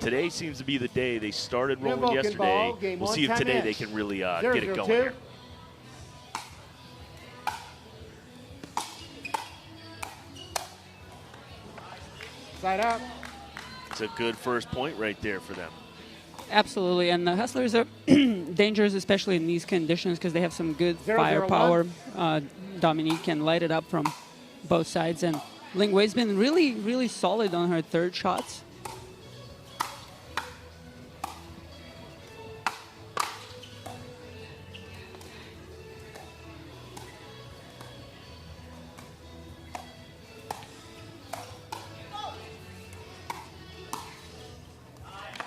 today seems to be the day. They started rolling yesterday. We'll see if today they can really get it going here. Side out. It's a good first point right there for them. Absolutely, and the Hustlers are dangerous, especially in these conditions, because they have some good firepower. Dominique can light it up from both sides, and Lingwei's been really, really solid on her third shots.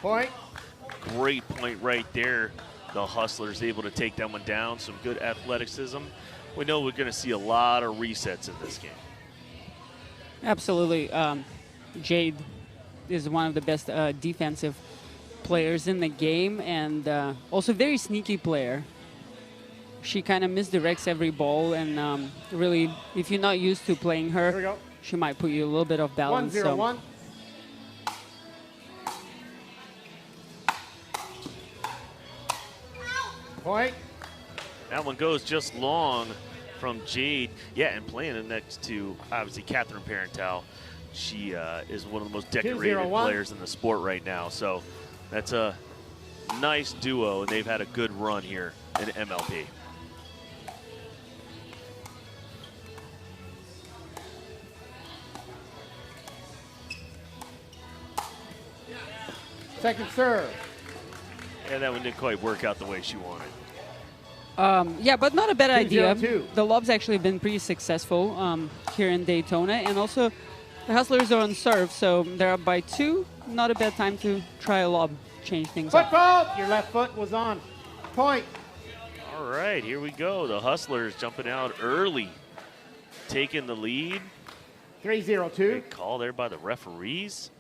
Point. Great point right there. The Hustlers able to take that one down. Some good athleticism. We know we're going to see a lot of resets in this game. Absolutely. Jade is one of the best defensive players in the game, and also very sneaky player. She kind of misdirects every ball, and really, if you're not used to playing her, she might put you a little bit off balance. 1-0-1. Point. That one goes just long from Jade. Yeah, and playing it next to, obviously, Catherine Parenteau. She is one of the most decorated players in the sport right now. So that's a nice duo, and they've had a good run here in MLP. Second serve. And that one didn't quite work out the way she wanted. Yeah, but not a bad idea. 2-0-2. The lobs actually been pretty successful here in Daytona, and also the Hustlers are on serve, so they're up by 2. Not a bad time to try a lob, change things up. Football! Your left foot was on. Point. All right, here we go. The Hustlers jumping out early, taking the lead. 3-0-2. Good call there by the referees.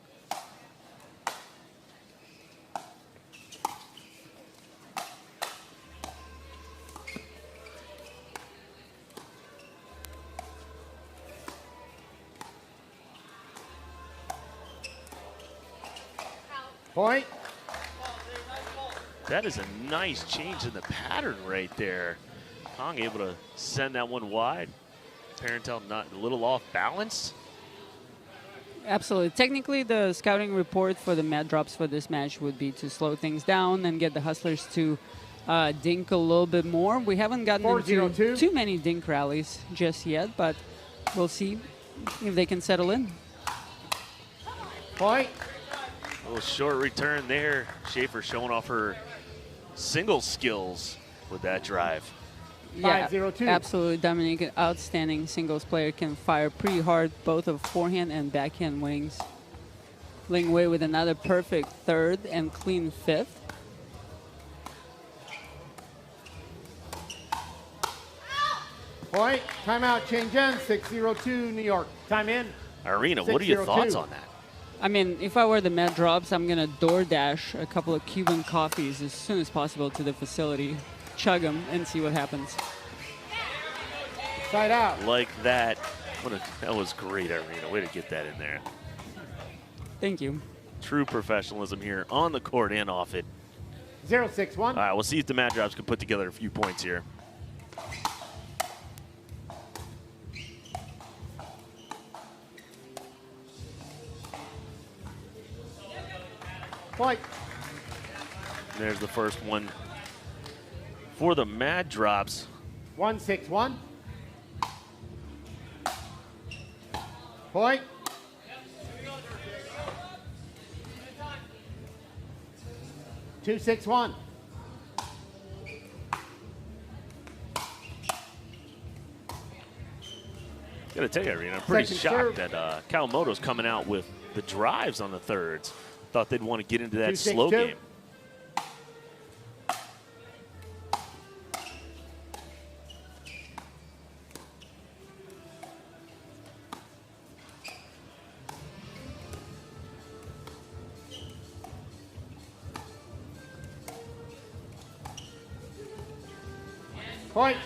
Point. That is a nice change in the pattern right there. Kong able to send that one wide. Parenteau not a little off balance. Absolutely. Technically, the scouting report for the mat drops for this match would be to slow things down and get the Hustlers to dink a little bit more. We haven't gotten into too many dink rallies just yet, but we'll see if they can settle in. Point. A little short return there. Schaefer showing off her single skills with that drive. Yeah, 5-0-2. absolutely. Dominique, an outstanding singles player, can fire pretty hard, both of forehand and backhand wings. Lingwei with another perfect third and clean fifth. Point. Timeout. Change in. 6-0-2 New York. Time in. Irina, what are your thoughts on that? I mean, if I were the mat drops, I'm going to DoorDash a couple of Cuban coffees as soon as possible to the facility, chug them, and see what happens. Side out. Like that. That was great, Irina. Way to get that in there. Thank you. True professionalism here on the court and off it. 0-6-1. All right, we'll see if the mat drops can put together a few points here. Point. There's the first one for the mat drops. 1-6-1. Point. Two, 6-1. Gotta tell you, Irina, I'm pretty Second shocked serve. that Kawamoto's coming out with the drives on the thirds. Thought they'd want to get into that 2-6-2. slow game. Point.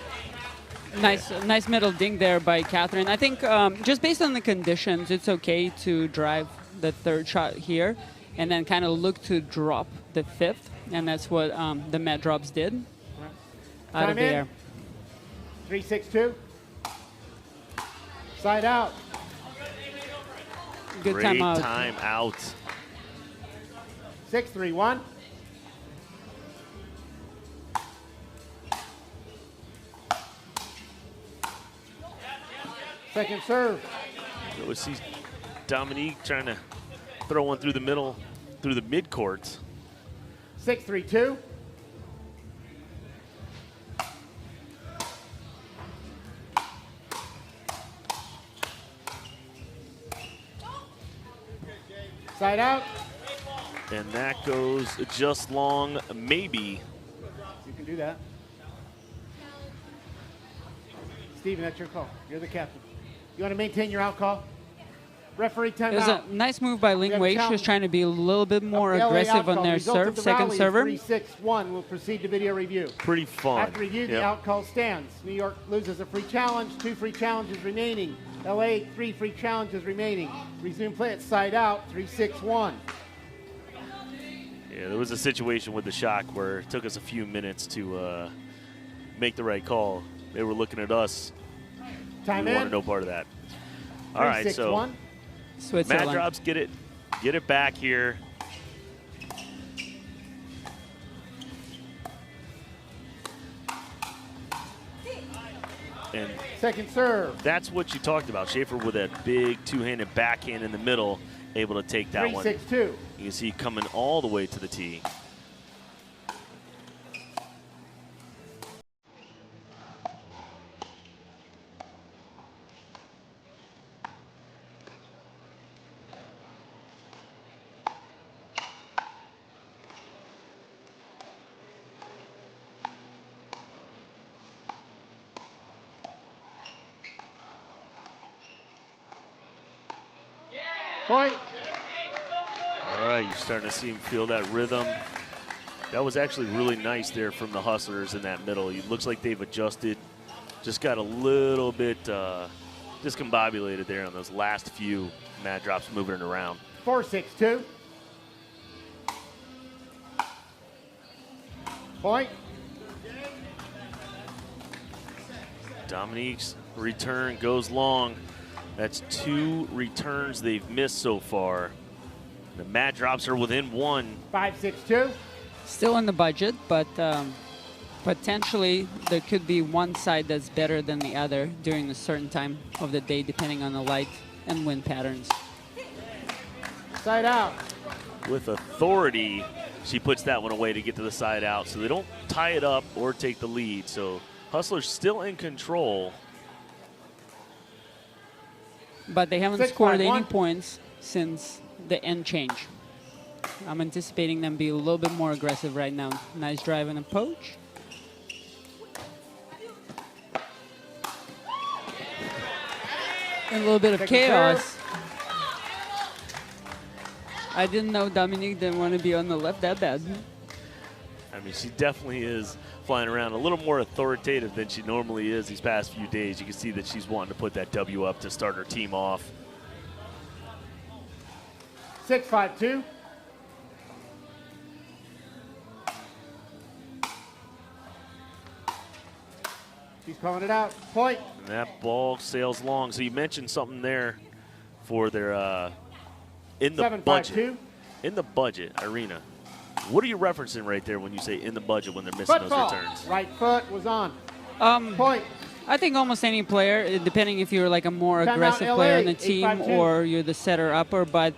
Nice middle dink there by Catherine. I think just based on the conditions, it's okay to drive the third shot here. and then kind of look to drop the fifth, and that's what the mat drops did out of the air. 3-6-2. Side out. Good Great time out. Time out. 6-3-1. Second serve. We see Dominique trying to throw one through the middle, through the mid-court. 6-3-2. Side out. And that goes just long, maybe. You can do that. Steven, that's your call. You're the captain. You want to maintain your out call? Referee timeout. It was a nice move by Lingwei. She was trying to be a little bit more aggressive on their serve. Second server. 3-6-1. We'll proceed to video review. Pretty fun. After review, the out call stands. New York loses a free challenge. 2 free challenges remaining. LA, 3 free challenges remaining. Resume play at side out. 3-6-1. Yeah, there was a situation with the shock where it took us a few minutes to make the right call. They were looking at us. Time we in. wanted no part of that. All right, so mat drops, get it back here. And second serve. That's what you talked about. Schaefer with that big two-handed backhand in the middle, able to take that 3-6-2. You can see coming all the way to the tee. Point. All right, you're starting to see him feel that rhythm. That was actually really nice there from the Hustlers in that middle. It looks like they've adjusted, just got a little bit discombobulated there on those last few mat drops moving it around. 4-6-2. Point. Dominique's return goes long. That's 2 returns they've missed so far. The mat drops are within 1. 5-6-2. Still in the budget, but potentially there could be one side that's better than the other during a certain time of the day, depending on the light and wind patterns. Side out. With authority, she puts that one away to get to the side out, so they don't tie it up or take the lead. So Hustlers still in control. But they haven't scored any points since the end change. I'm anticipating them be a little bit more aggressive right now. Nice drive and a poach. And a little bit of chaos. I didn't know Dominique didn't want to be on the left that bad. I mean, she definitely is flying around a little more authoritative than she normally is these past few days. You can see that she's wanting to put that W up to start her team off. 6-5-2. She's calling it out. Point. And that ball sails long. So you mentioned something there for their in the budget. In the budget, Irina. What are you referencing right there when you say in the budget when they're missing those returns? Right foot was on. Point. I think almost any player, depending if you're like a more aggressive player on the team or you're the setter upper, but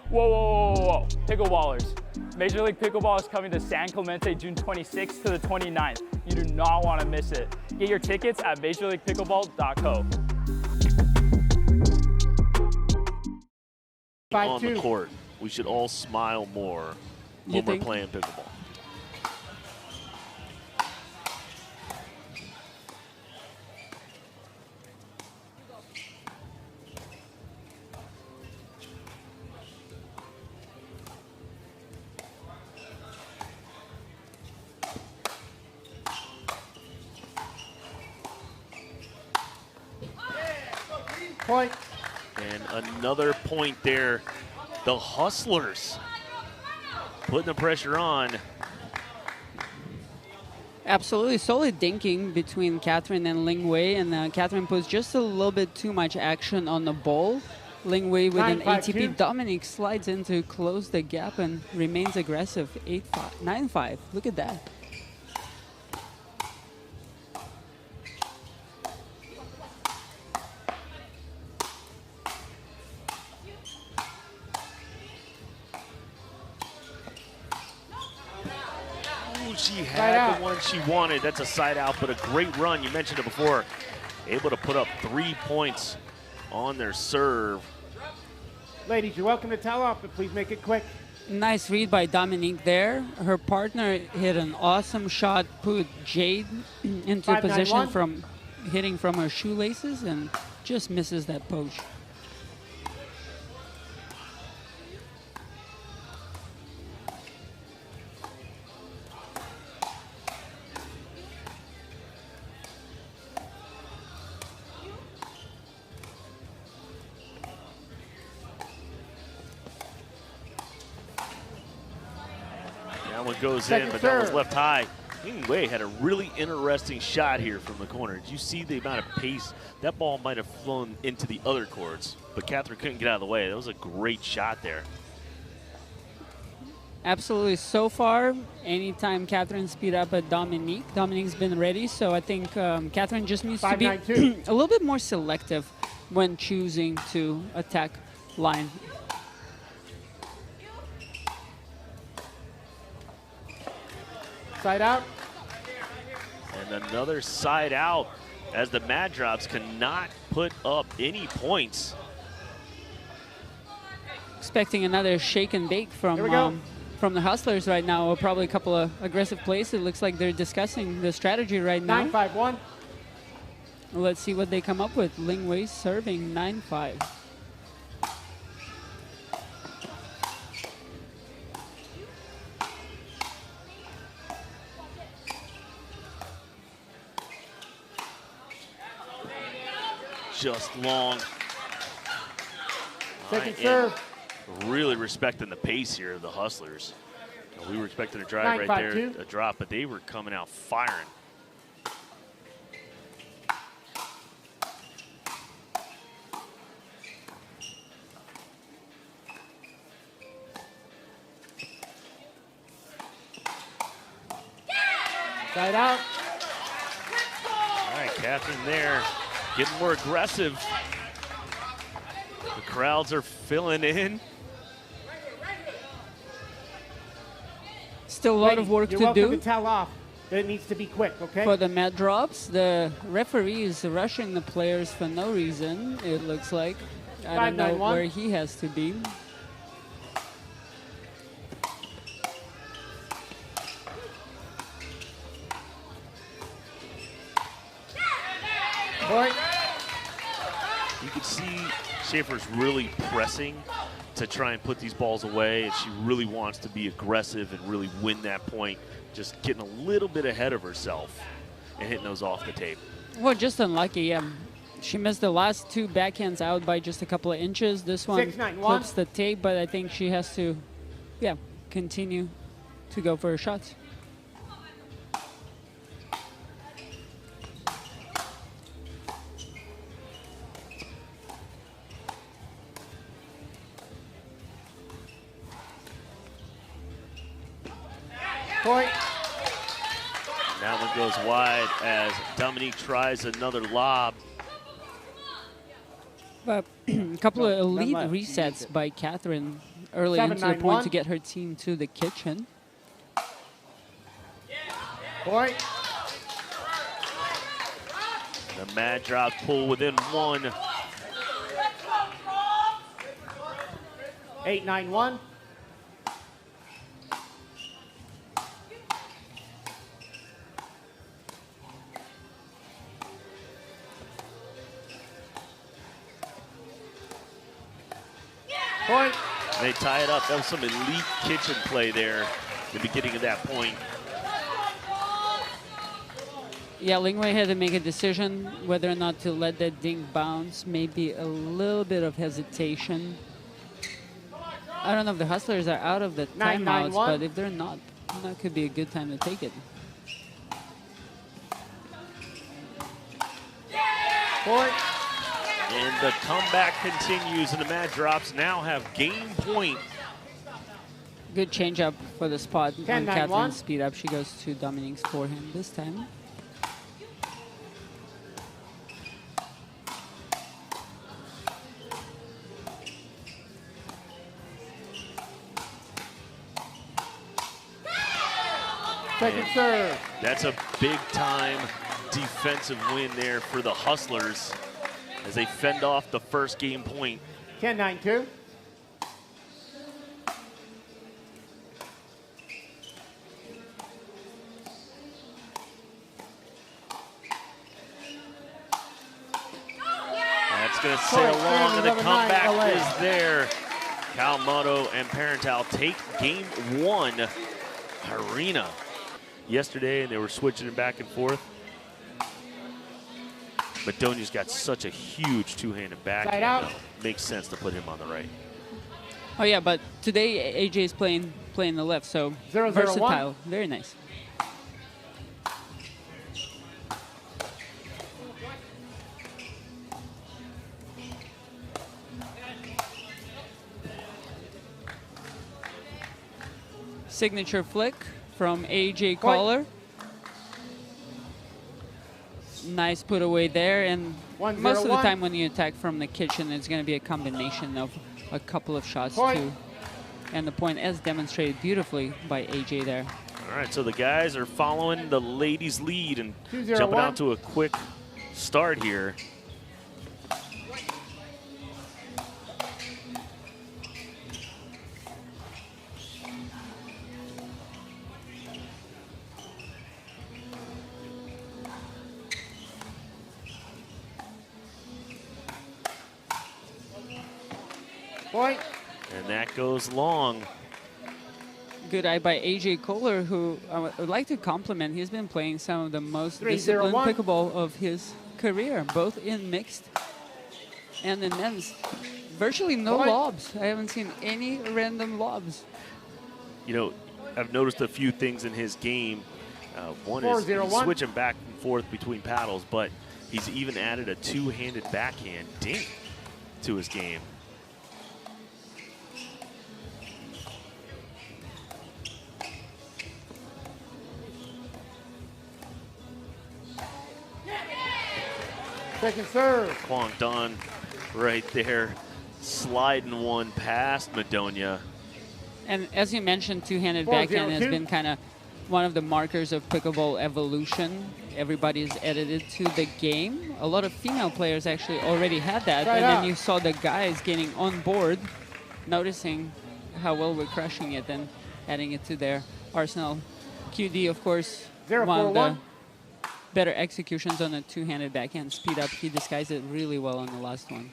Whoa. Pickleballers. Major League Pickleball is coming to San Clemente June 26th to the 29th. You do not want to miss it. Get your tickets at majorleaguepickleball.co. On the court, we should all smile more when we're playing pickleball. Point. And another point there. The Hustlers putting the pressure on. Absolutely solid dinking between Catherine and Lingwei, and Catherine puts just a little bit too much action on the ball. Lingwei with an ATP. Dominique slides in to close the gap and remains aggressive. 8-5, 9-5. Look at that. She had the one she wanted. That's a side out, but a great run. You mentioned it before. Able to put up 3 points on their serve. Ladies, you're welcome to towel off, but please make it quick. Nice read by Dominique there. Her partner hit an awesome shot, put Jade into a position from hitting from her shoelaces and just misses that poach. That one goes in, but that was left high. Lingwei had a really interesting shot here from the corner. Did you see the amount of pace? That ball might have flown into the other courts, but Catherine couldn't get out of the way. That was a great shot there. Absolutely. So far, anytime Catherine speed up at Dominique, Dominique's been ready. So I think Catherine just needs to be a little bit more selective when choosing to attack line. Side out. And another side out as the Mad Drops cannot put up any points. Expecting another shake and bake from the Hustlers right now. Probably a couple of aggressive plays. It looks like they're discussing the strategy right now. 9-5-1. Let's see what they come up with. Lingwei serving 9-5. Just long. Second serve. Really respecting the pace here of the Hustlers. We were expecting a drive right there, a drop, but they were coming out firing. Side out. All right, Catherine there. Getting more aggressive. The crowds are filling in. Still a lot of work to do. You're welcome to towel off, but it needs to be quick, okay? For the Mad Drops, the referee is rushing the players for no reason, it looks like. I don't know where he has to be. Point. You can see Schaefer's really pressing to try and put these balls away, and she really wants to be aggressive and really win that point, just getting a little bit ahead of herself and hitting those off the tape. Well, just unlucky. She missed the last two backhands out by just a couple of inches. This one clips the tape, but I think she has to, continue to go for her shots. Point. That one goes wide as Dominique tries another lob. But a couple of elite resets by Catherine early into the point to get her team to the kitchen. Point. The Mad Drop pull within one. 8-9-1. Point. They tie it up. That was some elite kitchen play there at the beginning of that point. Yeah, Lingwei had to make a decision whether or not to let that dink bounce. Maybe a little bit of hesitation. I don't know if the Hustlers are out of the 9-9-1. timeouts, but if they're not, that could be a good time to take it. Point. And the comeback continues, and the Mad Drops now have game point. Good change up for the spot on 10-9-1. Catherine's speed up. She goes to Dominique's forehand this time. Second serve. That's a big-time defensive win there for the Hustlers as they fend off the first game point. 10-9-2. That's going to sail along, and the comeback is there. Kawamoto and Parenteau take game one. Arena yesterday, and they were switching it back and forth. Madonia's got such a huge two-handed backhand. Now. Makes sense to put him on the right. Oh yeah, but today AJ is playing the left, so 0-0-1. versatile. Very nice. Signature flick from AJ Koller. Nice put away there, and most of the time when you attack from the kitchen, it's going to be a combination of a couple of shots too. And the point as demonstrated beautifully by AJ there. All right, so the guys are following the ladies' lead and 2-0-1. jumping out to a quick start here. Point. And that goes long. Good eye by AJ Koller, who I would like to compliment. He's been playing some of the most disciplined pickleball of his career, both in mixed and in men's. Virtually no lobs. I haven't seen any random lobs. You know, I've noticed a few things in his game. One is he's switching back and forth between paddles, but he's even added a two-handed backhand dink to his game. Second serve. Quang Duong right there, sliding one past Madonia. And as you mentioned, two-handed backhand has been kind of one of the markers of pickleball evolution. Everybody's edited to the game. A lot of female players actually already had that. And then you saw the guys getting on board, noticing how well we're crushing it and adding it to their arsenal. QD, of course, one of the better executions on a two-handed backhand speed up. He disguised it really well on the last one.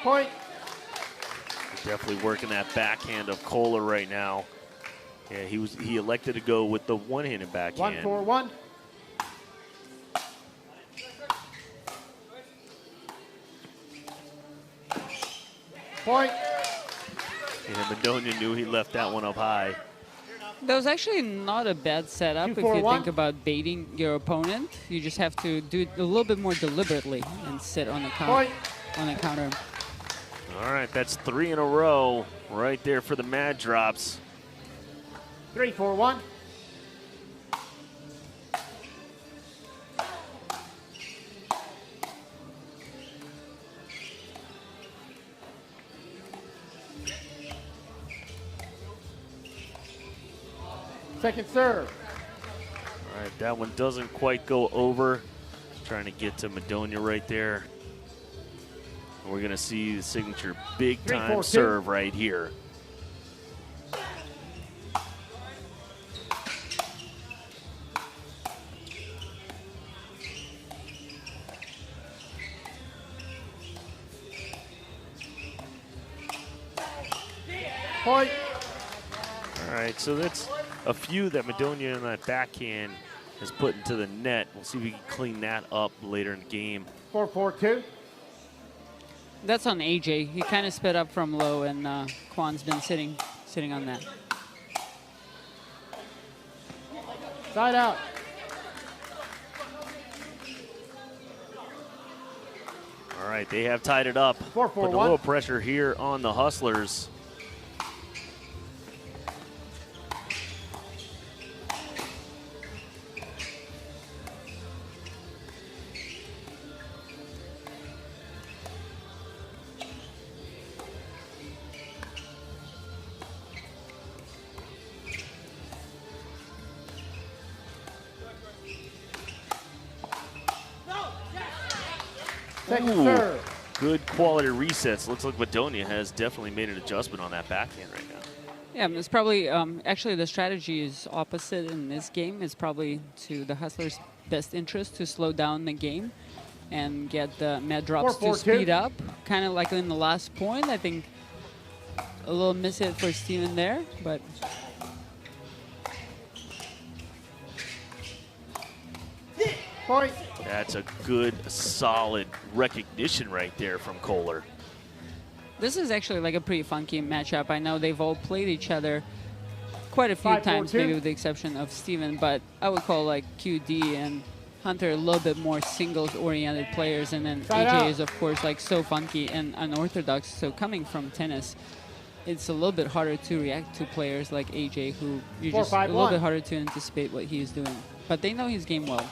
Point. Definitely working that backhand of Koller right now. Yeah, he elected to go with the one-handed backhand. 1-4-1. Point. Yeah, Madonia knew he left that one up high. That was actually not a bad setup if you think about baiting your opponent. You just have to do it a little bit more deliberately and sit on the counter. All right, that's 3 in a row right there for the Mad Drops. 3-4-1. Second serve. All right, that one doesn't quite go over. Trying to get to Madonia right there. And we're going to see the signature big-time serve right here. Point. All right, so that's a few that Madonia in that backhand has put into the net. We'll see if we can clean that up later in the game. 4-4-2. That's on AJ. He kind of sped up from low, and Quang's been sitting on that. Side out. All right, they have tied it up. 4-4-1. Putting a little pressure here on the Hustlers. Ooh, good quality resets. Looks like Madonia has definitely made an adjustment on that backhand right now. Yeah, it's probably, actually the strategy is opposite in this game. It's probably to the Hustlers' best interest to slow down the game and get the med drops to speed up. Kind of like in the last point, I think a little miss hit for Steven there, but. Point. That's a good, solid recognition right there from Koller. This is actually like a pretty funky matchup. I know they've all played each other quite a few times, maybe with the exception of Steven, but I would call like QD and Hunter a little bit more singles-oriented players, and then AJ is, of course, like so funky and unorthodox. So coming from tennis, it's a little bit harder to react to players like AJ, who you're just a little bit harder to anticipate what he is doing. But they know his game well.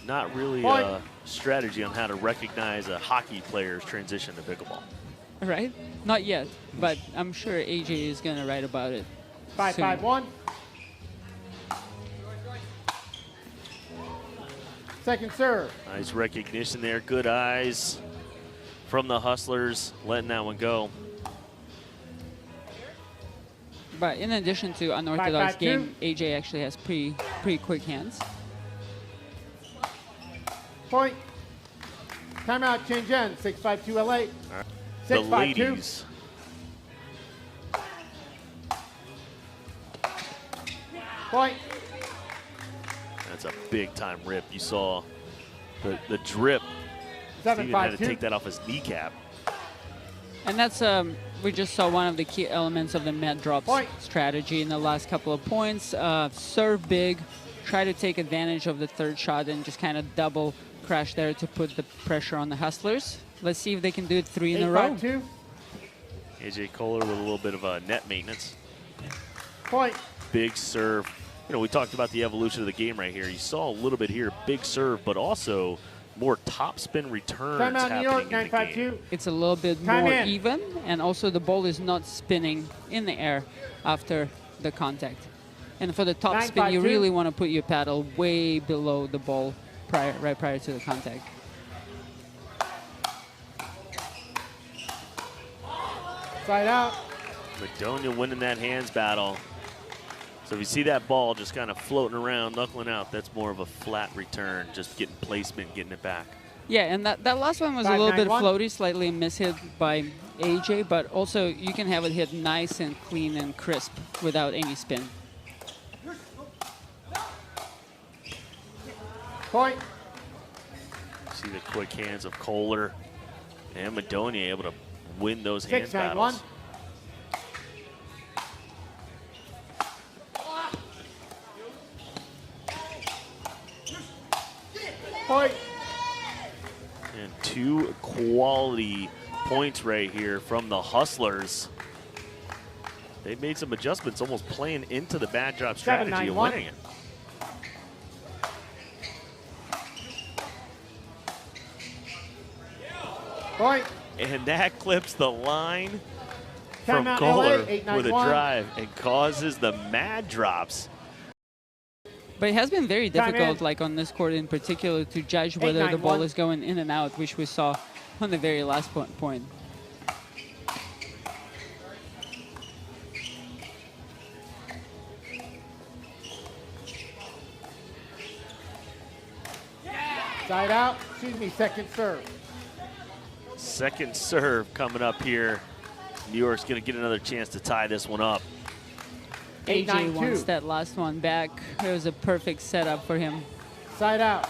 Not really a strategy on how to recognize a hockey player's transition to pickleball. Right? Not yet, but I'm sure AJ is going to write about it. 5-5-1. Second serve. Nice recognition there. Good eyes from the Hustlers, letting that one go. But in addition to unorthodox game, AJ actually has pretty quick hands. Point. Timeout, Shenzhen. 6-5-2 LA. Right. The ladies. Point. That's a big time rip. You saw the drip. 7-5-2. Steven had to take that off his kneecap. And that's, we just saw one of the key elements of the med drops strategy in the last couple of points. Serve big, try to take advantage of the third shot and just kind of double crash there to put the pressure on the Hustlers. Let's see if they can do it 3 in a row. 8-5-2. AJ Koller with a little bit of net maintenance. Point. Big serve. You know, we talked about the evolution of the game right here. You saw a little bit here, big serve, but also more topspin returns happening New York, in the game. It's a little bit more even, and also the ball is not spinning in the air after the contact. And for the top spin, you really want to put your paddle way below the ball right prior to the contact. Side out. Madonia winning that hands battle. So if you see that ball just kind of floating around, knuckling out, that's more of a flat return, just getting placement, getting it back. Yeah, and that last one was a little bit floaty, slightly mishit by AJ, but also you can have it hit nice and clean and crisp without any spin. Point. See the quick hands of Koller and Madonia able to win those hands battles. Point. And 2 quality points right here from the Hustlers. They've made some adjustments, almost playing into the bad drop strategy of winning it. Point. And that clips the line from Timeout, Koller LA, with a drive and causes the mad drops. But it has been very difficult, like on this court in particular, to judge whether the ball is going in and out, which we saw on the very last point. Side out. Excuse me, second serve. Second serve coming up here. New York's going to get another chance to tie this one up. AJ 8-9-2. wants that last one back. It was a perfect setup for him. Side out.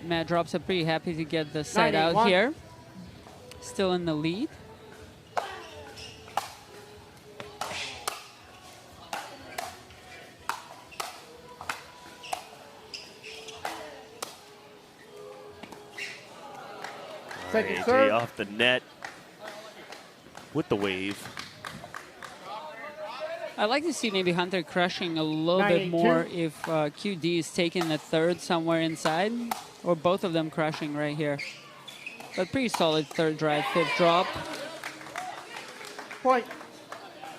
Matt drops are pretty happy to get the side out 9-8-1. here. Still in the lead. Second AJ serve. off the net with the wave. I'd like to see maybe Hunter crushing a little bit 9-8-2. more if QD is taking the third somewhere inside, or both of them crushing right here. But pretty solid third drive, fifth drop. Point.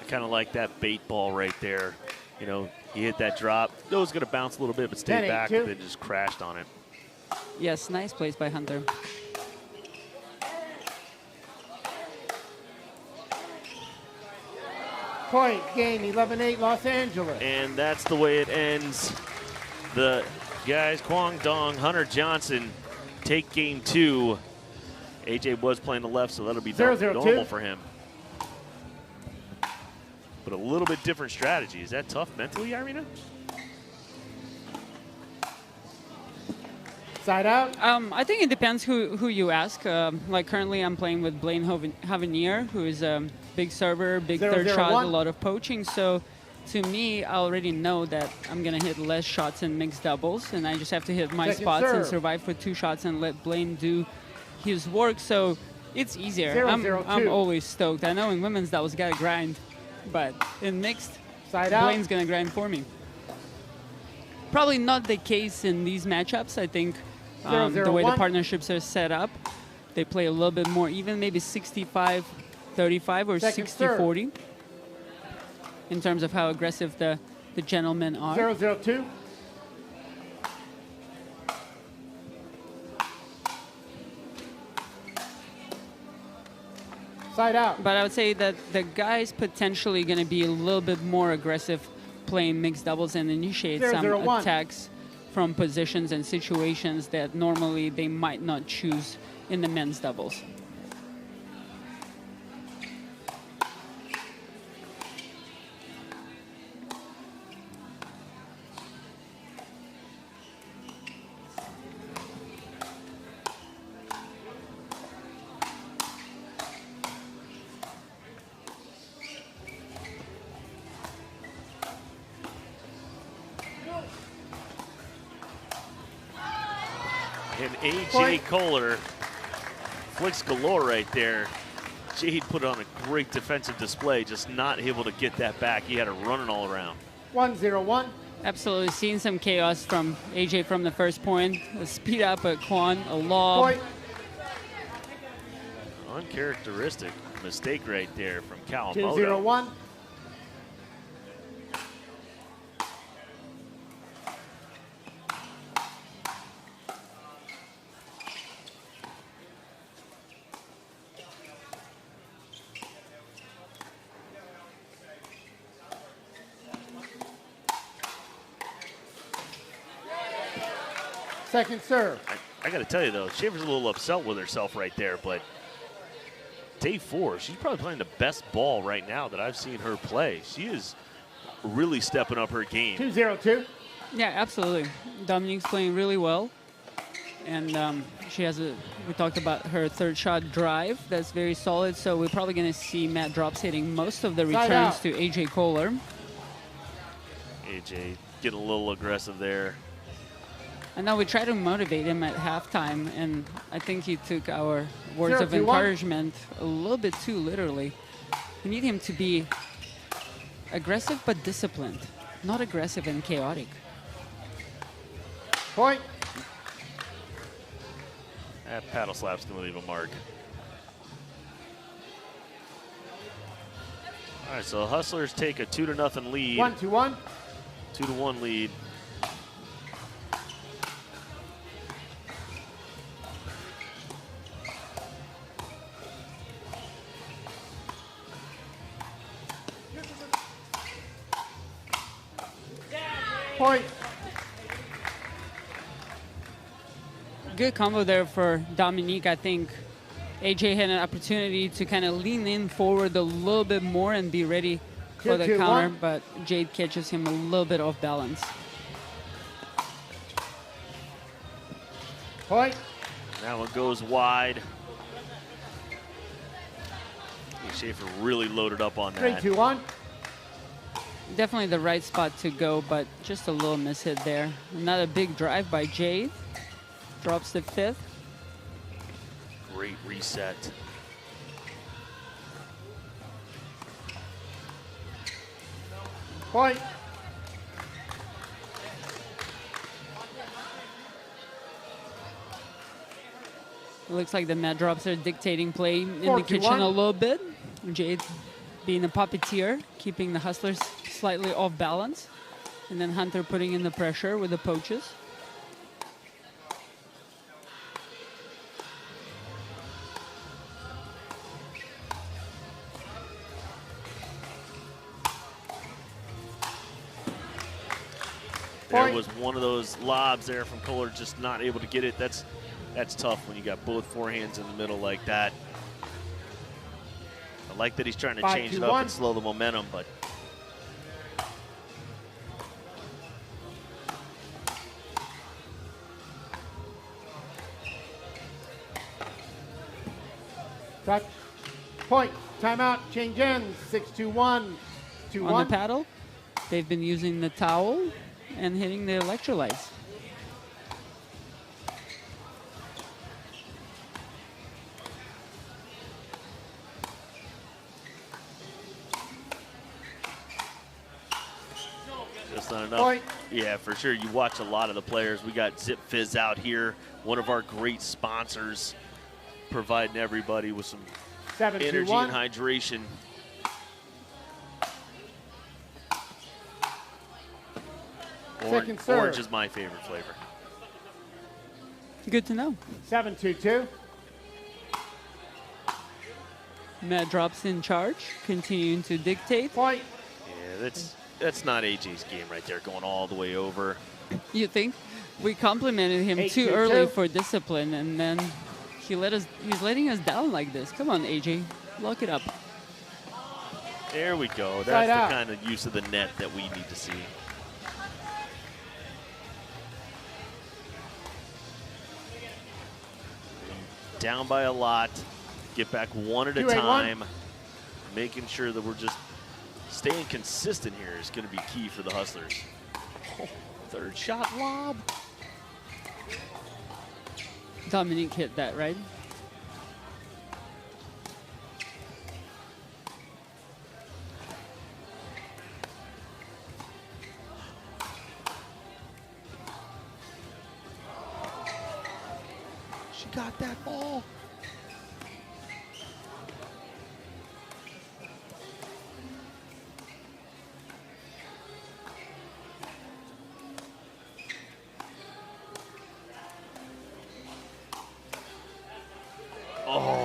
I kind of like that bait ball right there. You know, he hit that drop. It was going to bounce a little bit, but stayed 10-8-2. back, and then just crashed on it. Yes, nice plays by Hunter. Point. Game 11-8 Los Angeles. And that's the way it ends. The guys, Quang Duong, Hunter Johnson, take game 2. AJ was playing the left, so that'll be 0-0-2. normal for him. But a little bit different strategy. Is that tough mentally, Irina? Side out. I think it depends who you ask. Like currently I'm playing with Blaine Havenier, who is a big server, big third shot, 0-0-1. a lot of poaching. So to me, I already know that I'm going to hit less shots in mixed doubles, and I just have to hit my Second spots and serve. survive for 2 shots and let Blaine do his work. So it's easier. 0-0-2. I'm always stoked. I know in women's doubles got to grind, but in mixed, Side out. Blaine's going to grind for me. Probably not the case in these matchups. I think the way the 0-0-1. partnerships are set up, they play a little bit more even, maybe 65-35 or Second serve. 60-40 in terms of how aggressive the gentlemen are. 0-0-2. Side out. But I would say that the guy's potentially going to be a little bit more aggressive playing mixed doubles and initiate some 0-0-1. attacks from positions and situations that normally they might not choose in the men's doubles. And AJ Koller, flicks galore right there. Jade put on a great defensive display, just not able to get that back. He had it running all around. 1-0-1. Absolutely seen some chaos from AJ from the first point. A speed up at Quan, a lob. Point. Uncharacteristic mistake right there from Kawamoto. 2-0-1. Second serve. I got to tell you, though, Schaefer's a little upset with herself right there, but day 4, she's probably playing the best ball right now that I've seen her play. She is really stepping up her game. 2-0-2. Yeah, absolutely. Dominique's playing really well. And she has we talked about her third shot drive. That's very solid. So we're probably going to see Matt drops hitting most of the Side returns out. to AJ Koller. AJ getting a little aggressive there. And now we try to motivate him at halftime, and I think he took our words of 0-2-1. encouragement a little bit too literally. We need him to be aggressive but disciplined, not aggressive and chaotic. Point. That paddle slap's going to leave a mark. All right, so Hustlers take a 2-0 lead. 1-2-1. 2-1 lead. Point. Good combo there for Dominique. I think AJ had an opportunity to kind of lean in forward a little bit more and be ready for the counter, but Jade catches him a little bit off balance. Point. That one goes wide. Schaefer really loaded up on that. 3-2-1. Definitely the right spot to go, but just a little miss hit there. Another big drive by Jade. Drops the 5th. Great reset. Point. It looks like the mat drops are dictating play in the kitchen a little bit. Jade being a puppeteer, keeping the hustlers slightly off balance. And then Hunter putting in the pressure with the poaches. There was one of those lobs there from Koller, just not able to get it. That's tough when you got both forehands in the middle like that. I like that he's trying to change it up and slow the momentum, but touch. Point. Timeout. Change ends. 6-2-1. 2-1. On the paddle, they've been using the towel and hitting the electrolytes. just not enough. Point. Yeah, for sure. You watch a lot of the players. We got Zip Fizz out here, one of our great sponsors, providing everybody with some energy and hydration. Orange is my favorite flavor. Good to know. 7-2-2. Matt drops in charge, continuing to dictate. Point. Yeah, that's not AJ's game right there, going all the way over. You think? We complimented him too early for discipline, and then he's letting us down like this. Come on, AJ, lock it up. There we go. That's the kind of use of the net that we need to see. Down by a lot, get back one at a time. Making sure that we're just staying consistent here is going to be key for the Hustlers. Oh, third shot lob. Dominique hit that, right? She got that ball.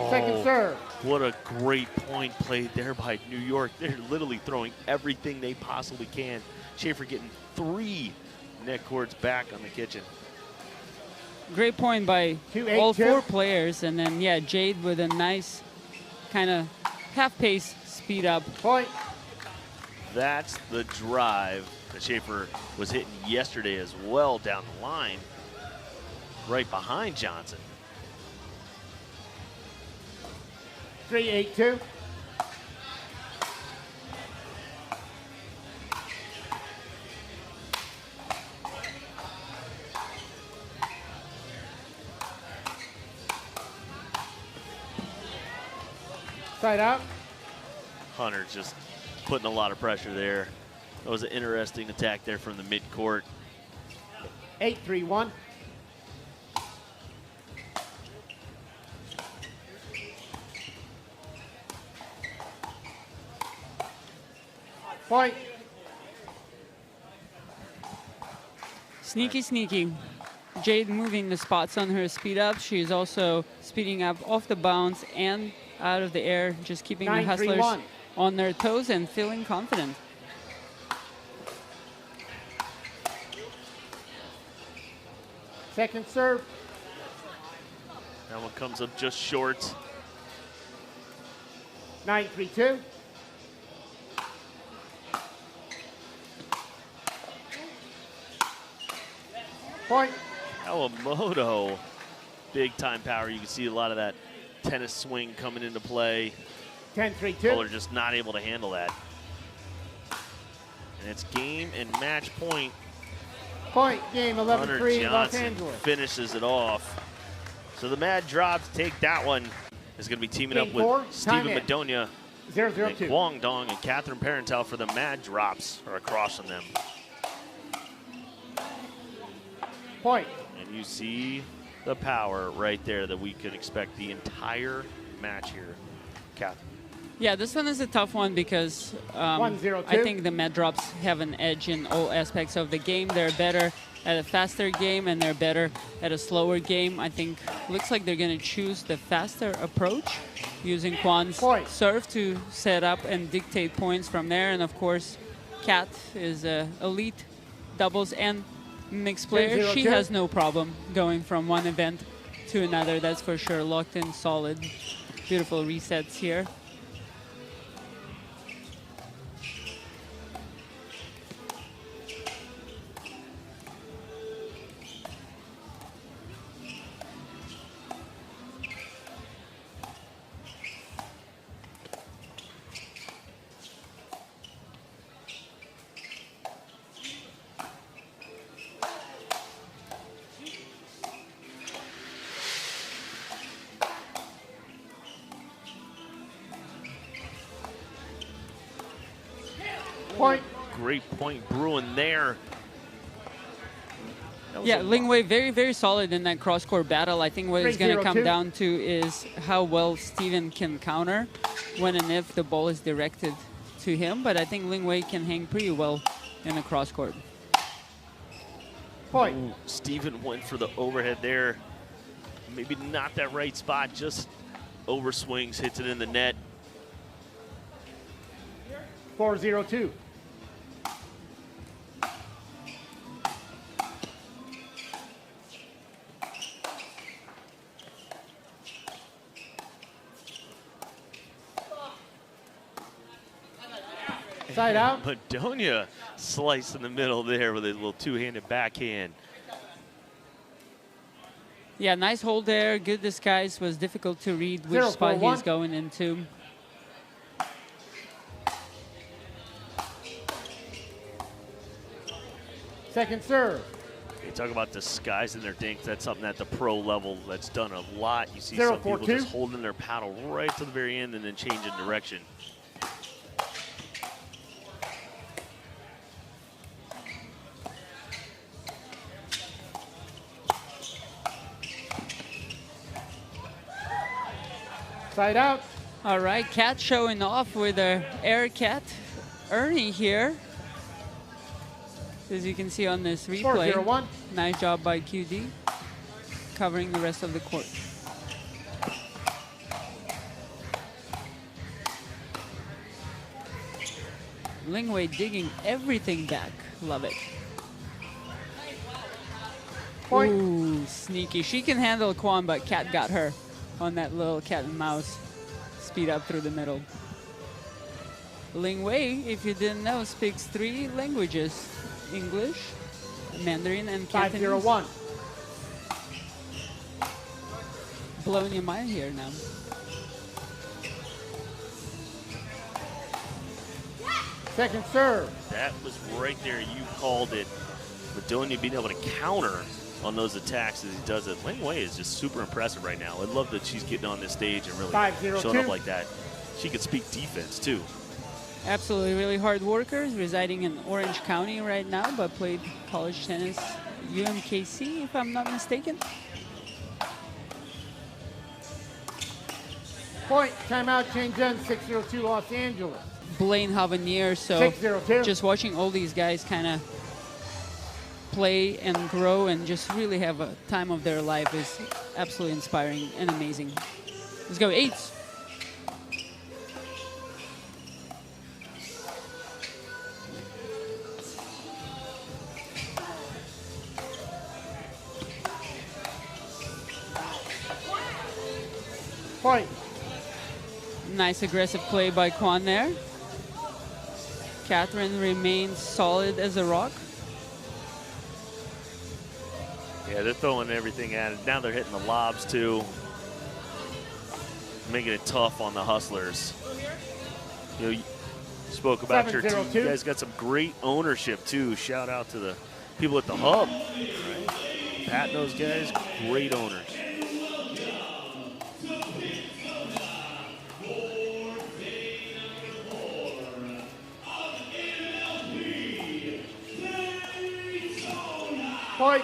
Second serve. What a great point played there by New York. They're literally throwing everything they possibly can. Schaefer getting 3 net cords back on the kitchen. Great point by all 4 players. And then, yeah, Jade with a nice kind of half-pace speed up. Point. That's the drive that Schaefer was hitting yesterday as well down the line, right behind Johnson. 3-8-2. Side out. Hunter just putting a lot of pressure there. That was an interesting attack there from the mid-court. 8-3-1. Point. Sneaky, sneaky. Jade moving the spots on her speed up. She's also speeding up off the bounce and out of the air, just keeping the Hustlers on their toes and feeling confident. Second serve. That one comes up just short. 9-3-2. Point. Kawamoto, big time power. You can see a lot of that tennis swing coming into play. 10-3-2. Koller just not able to handle that. And it's game and match point. Point, game 11-3, Los Johnson Angeles. finishes it off. So the Mad Drops take that one. Is going to be teaming Game up with 4, Stephen time in. Madonia, 0-0-2. and Quang Duong, and Catherine Parenteau for the Mad Drops are across from them. Point. And you see the power right there that we could expect the entire match here. Catherine. Yeah, this one is a tough one because 1-0-2. I think the Mad Drops have an edge in all aspects of the game. They're better at a faster game and they're better at a slower game. I think looks like they're going to choose the faster approach, using Quan's serve to set up and dictate points from there. And of course, Kat is an elite doubles and mixed player. She has no problem going from one event to another. That's for sure. Locked in, solid, beautiful resets here. Point. Great point brewing there. Yeah, Lingwei very, very solid in that cross-court battle. I think what it's going to come down to is how well Steven can counter when and if the ball is directed to him. But I think Lingwei can hang pretty well in the cross-court. Point. Ooh, Steven went for the overhead there. Maybe not that right spot, just over swings, hits it in the net. 4-0-2. Side out. Madonia sliced in the middle there with a little two-handed backhand. Yeah, nice hold there. Good disguise. Was difficult to read which spot he's going into. Second serve. You talk about disguising their dinks. That's something at the pro level that's done a lot. You see some people just holding their paddle right to the very end and then changing direction. Side out. All right, Kat showing off with her air cat. Ernie here. As you can see on this replay. 4-0-1. Nice job by QD, covering the rest of the court. Lingwei digging everything back. Love it. Point. Ooh, sneaky. She can handle Quan, but Kat got her on that little cat and mouse speed up through the middle. Lingwei, if you didn't know, speaks 3 languages: English, Mandarin, and Cantonese. 5-0-1. Blowing your mind here now. Second serve. That was right there. You called it. Madonia being able to counter on those attacks as he does it. Lingwei is just super impressive right now. I love that she's getting on this stage and really 5-0-2. showing up like that. She could speak defense too. Absolutely, really hard workers, residing in Orange County right now, but played college tennis UMKC, if I'm not mistaken. Point. Timeout. Change in. 6-0-2 Los Angeles. Blaine Havanier, so 6-0-2. just watching all these guys kind of play and grow and just really have a time of their life is absolutely inspiring and amazing. Let's go, 8s. Point. Nice aggressive play by Quang there. Catherine remains solid as a rock. Yeah, they're throwing everything at it. Now they're hitting the lobs too, making it tough on the Hustlers. You know, you spoke about your team. You guys got some great ownership too. Shout out to the people at the hub. Right? Pat and those guys, great owners. Point.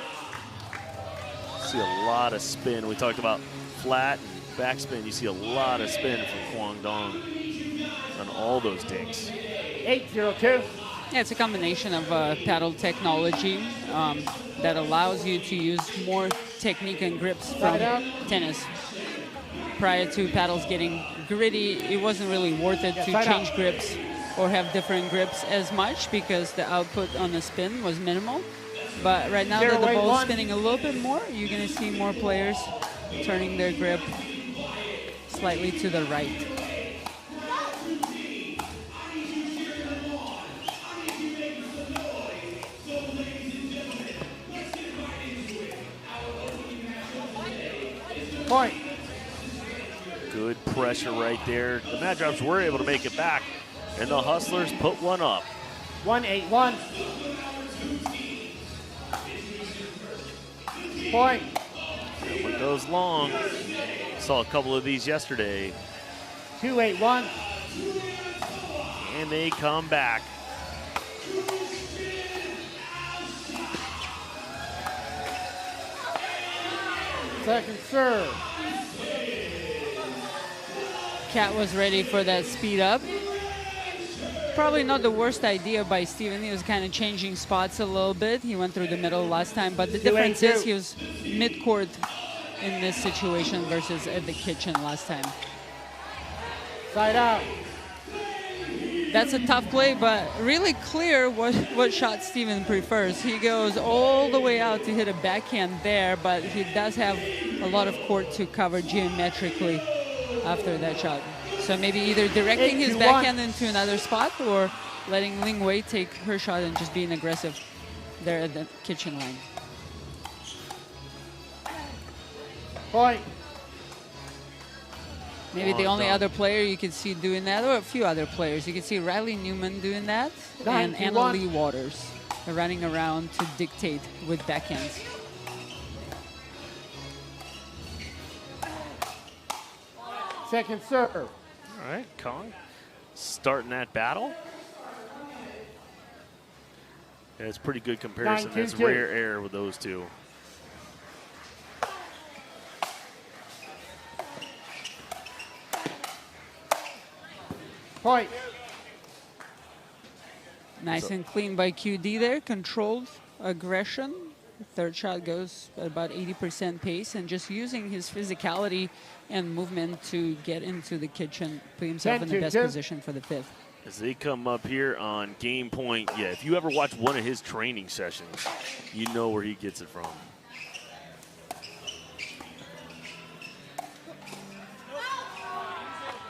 See a lot of spin. We talked about flat and backspin. You see a lot of spin from Quang Duong on all those dinks. 8-0-2. Yeah, it's a combination of paddle technology that allows you to use more technique and grips from tennis. Prior to paddles getting gritty, it wasn't really worth it to change grips or have different grips as much because the output on the spin was minimal. But right now that the ball is spinning a little bit more, you're going to see more players turning their grip slightly to the right. Point. Good pressure right there. The Mad Drops were able to make it back, and the Hustlers put one up. 1-8-1. Point. That one goes long. Saw a couple of these yesterday. 2-8-1. And they come back. Second serve. Cat was ready for that speed up. Probably not the worst idea by Steven. He was kind of changing spots a little bit. He went through the middle last time, but the difference is he was mid-court in this situation versus at the kitchen last time. Side out. That's a tough play, but really clear what shot Steven prefers. He goes all the way out to hit a backhand there, but he does have a lot of court to cover geometrically after that shot. So maybe either directing his backhand into another spot or letting Lingwei take her shot and just being aggressive there at the kitchen line. Point. Maybe the only other player you can see doing that, or a few other players. You can see Riley Newman doing that, and Anna Lee Waters running around to dictate with backhands. Second serve. All right, Kong starting that battle. Yeah, it's pretty good comparison. It's rare air with those two. Point. Nice and clean by QD there. Controlled aggression. Third shot goes at about 80% pace and just using his physicality and movement to get into the kitchen, put himself in the best position for the fifth. As they come up here on game point, yeah, if you ever watch one of his training sessions, you know where he gets it from.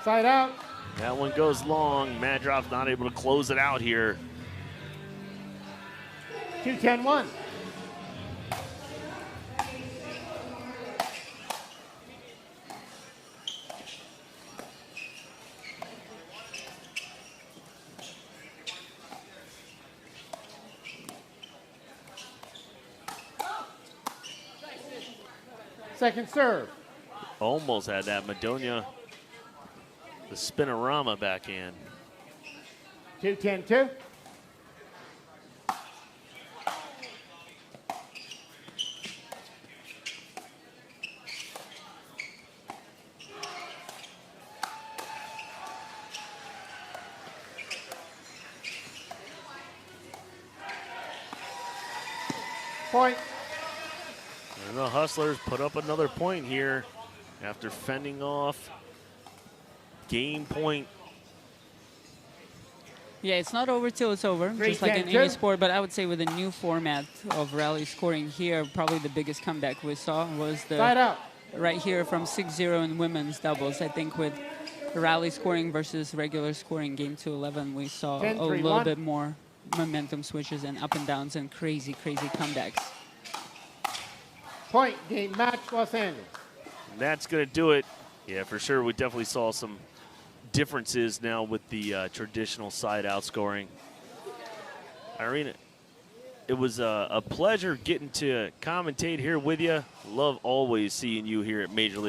Side out. That one goes long. Mad Drop's not able to close it out here. 2-10-1. Second serve. Almost had that Madonia, the spinorama backhand. 2-10-2. Point. And the Hustlers put up another point here after fending off game point. Yeah, it's not over till it's over, just like in any sport, but I would say with the new format of rally scoring here, probably the biggest comeback we saw was the right here from 6-0 in women's doubles. I think with rally scoring versus regular scoring, game 2-11, we saw 10, a 3, little 1. bit more momentum switches and up and downs and crazy, crazy comebacks. Point, game, match, Los Angeles. And that's going to do it. Yeah, for sure. We definitely saw some differences now with the traditional side-out scoring. Irina, it was a pleasure getting to commentate here with you. Love always seeing you here at Major League